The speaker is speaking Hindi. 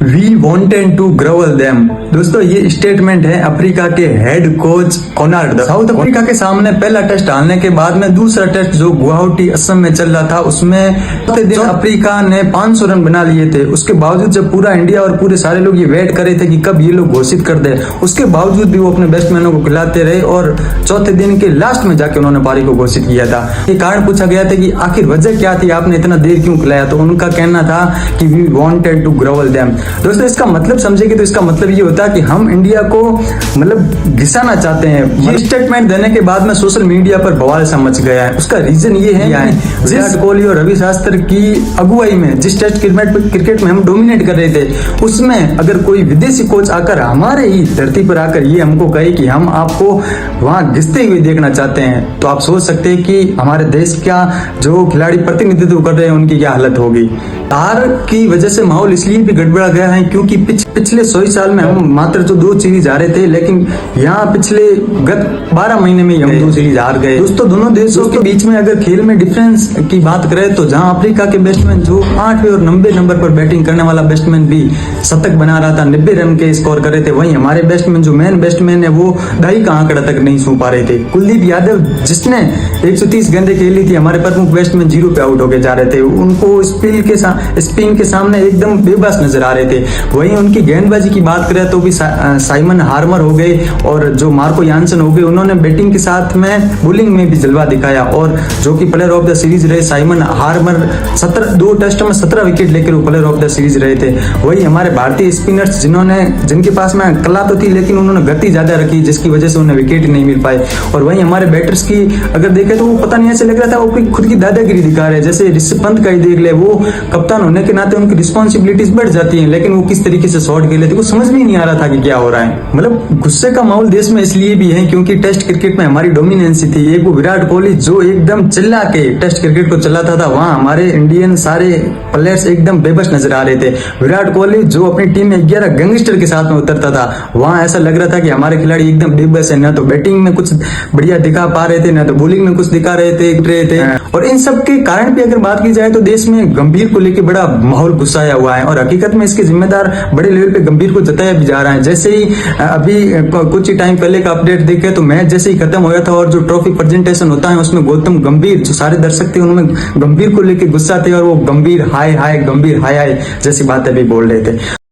We wanted to grovel them. दोस्तों ये स्टेटमेंट है अफ्रीका के head coach Conrad. South Africa के सामने पहला टेस्ट हारने के बाद में दूसरा टेस्ट जो गुवाहाटी असम में चल रहा था उसमें दिन अफ्रीका ने 500 रन बना लिए थे। उसके बावजूद जब पूरा इंडिया और पूरे सारे लोग ये वेट कर रहे थे कि कब ये लोग घोषित कर दे, उसके बावजूद भी वो अपने बैट्समैनों को खिलाते रहे और चौथे दिन के लास्ट में जाके उन्होंने पारी को घोषित किया था। ये कारण पूछा गया था कि आखिर वजह क्या थी, आपने इतना देर क्यों खिलाया, तो उनका कहना था कि we wanted to grovel them. दोस्तों इसका मतलब समझेंगे तो इसका मतलब ये होता है कि हम इंडिया को मतलब घिसाना चाहते हैं। ये स्टेटमेंट देने के बाद में सोशल मीडिया पर बवाल सा मच गया है। उसका रीजन ये है विराट कोहली और रवि शास्त्री की अगुवाई में जिस टेस्ट क्रिकेट में हम डोमिनेट कर रहे थे, उसमें अगर कोई विदेशी कोच आकर हमारे ही धरती पर आकर ये हमको कहे कि हम आपको वहां घिसते हुए देखना चाहते हैं, तो आप सोच सकते हैं कि हमारे देश का जो खिलाड़ी प्रतिनिधित्व कर रहे हैं उनकी क्या हालत होगी। हार की वजह से माहौल इसलिए भी गड़बड़ा गया है क्योंकि पिछले 100 साल में हम मात्र जो 2 सीरीज हारे थे, लेकिन यहाँ पिछले गत 12 महीने में हम 2 सीरीज हार गए। दोस्तों दोनों देशों के बीच में अगर खेल में डिफरेंस की बात करें तो जहां अफ्रीका के बैट्समैन जो 8वें और 90 नंबर पर बैटिंग करने वाला बैट्समैन भी शतक बना रहा था, 90 रन के स्कोर कर रहे थे, वहीं हमारे बैट्समैन जो मेन बैट्समैन है वो 2.5 का आंकड़ा तक नहीं छू पा रहे थे। कुलदीप यादव जिसने 130 गेंदें खेली थी, हमारे प्रमुख बैट्समैन 0 पे आउट होके जा रहे थे, उनको स्पिन के सामने एकदम बेबस नजर आ रहे थे। वहीं उनकी गेंदबाजी की बात करें तो भी साइमन हार्मर हो गए और जो मार्को यानसन हो गए, उन्होंने बैटिंग के साथ में बॉलिंग में भी जलवा दिखाया और जो कि प्लेयर ऑफ द सीरीज रहे साइमन हार्मर 2 टेस्ट में 17 विकेट लेकर वो प्लेयर ऑफ द सीरीज रहे थे। वही हमारे भारतीय स्पिनर्स जिनके पास में कला तो थी लेकिन उन्होंने गति ज्यादा रखी जिसकी वजह से उन्हें विकेट नहीं मिल पाए। और वहीं हमारे बैटर्स की अगर देखें तो वो पता नहीं ऐसे लग रहा था वो खुद की दादागिरी दिखा रहे हैं। जैसे ऋषभ पंत का ही देख ले, वो कप्तान होने के नाते उनकी रिस्पॉन्सिबिलिटीज बढ़ जाती हैं, लेकिन वो किस तरीके से शॉट खेले थे वो समझ में ही नहीं आ रहा था कि क्या हो रहा है। मतलब गुस्से का माहौल देश में इसलिए भी है क्योंकि टेस्ट क्रिकेट में हमारी डोमिनेंसी थी। एक वो विराट कोहली जो एकदम चिल्ला के टेस्ट क्रिकेट को चलाता था, वहां हमारे इंडियन सारे प्लेयर्स एकदम बेबस नजर आ रहे थे। विराट कोहली जो अपनी टीम में 11 गैंगस्टर के साथ में उतरता था, वहां ऐसा लग रहा था कि हमारे खिलाड़ी एकदम बेबस है, ना तो बैटिंग में कुछ बढ़िया दिखा पा रहे थे, ना तो बॉलिंग में कुछ दिखा रहे थे। और इन सब के कारण भी अगर बात की जाए तो देश में गंभीर को लेकर बड़ा माहौल गुस्साया हुआ है और हकीकत में इसके जिम्मेदार बड़े लेवल पे गंभीर को जताया भी जा रहा है। जैसे ही अभी कुछ ही टाइम पहले का अपडेट देखे तो मैच जैसे ही खत्म होया था और जो ट्रॉफी प्रेजेंटेशन होता है उसमें गौतम गंभीर जो सारे दर्शक थे उनमें गंभीर को लेकर गुस्सा थे और वो गंभीर हाय हाय जैसी बातें भी बोल रहे थे।